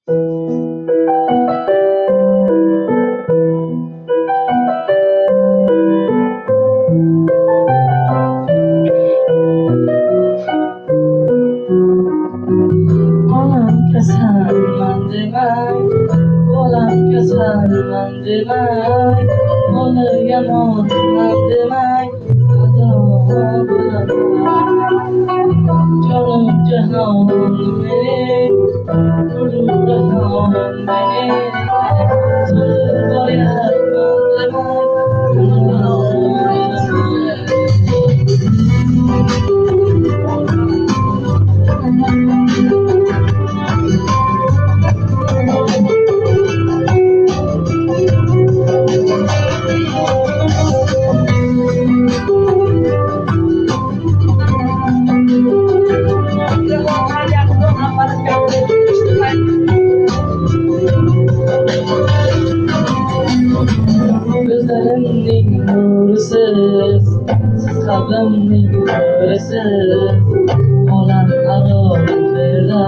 Onam kasalman demay, bolam kasalman demay, ona yomonman demay, ado bo'laman. Jonim jahon mening, gururjahon mening, so'zib boryapman demay, gözlerimning nurisiz, siz qalbimning nurisiz, olam aro birda,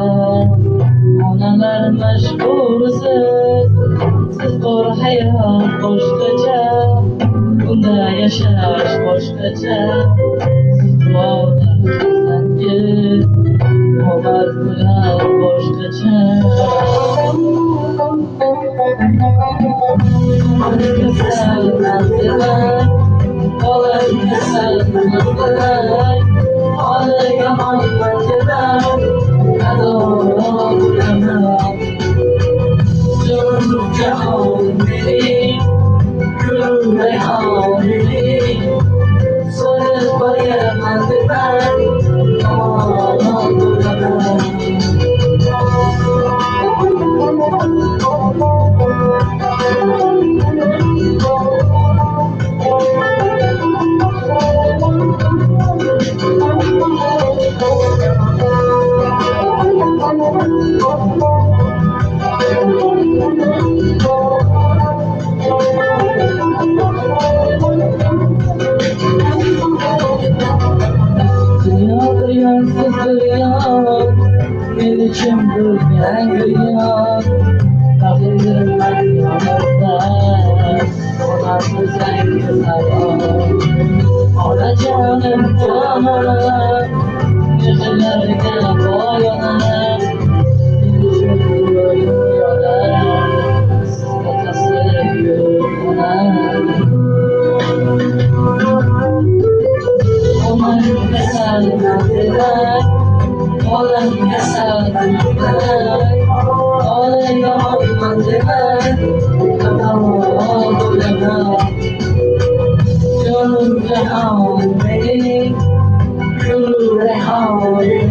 onalar mashhurisiz, siz bor hayot boshqacha, bunda yashash boshqacha, siz duolar qilsangiz, omad bo'lar boshqacha. Kasalman demay, bolam kasalman demay, ona yomonman demay, ado bo'laman. Jonim jahon mening, gururjahon mening, so'zib boryapman demay, omon bo'laman. Dünya duyarsız dünya, benim için bulmayan dünya. Takılırım ben yanımda, ona güzel güzel ona canım canım, gecelerine boyanır. Benim için dünyada, sıkıntı yok ona. Onam kasalman demay, bolam kasalman demay, ona yomonman demay, ado bo'laman. Jonim jahon mening, gururjahon mening.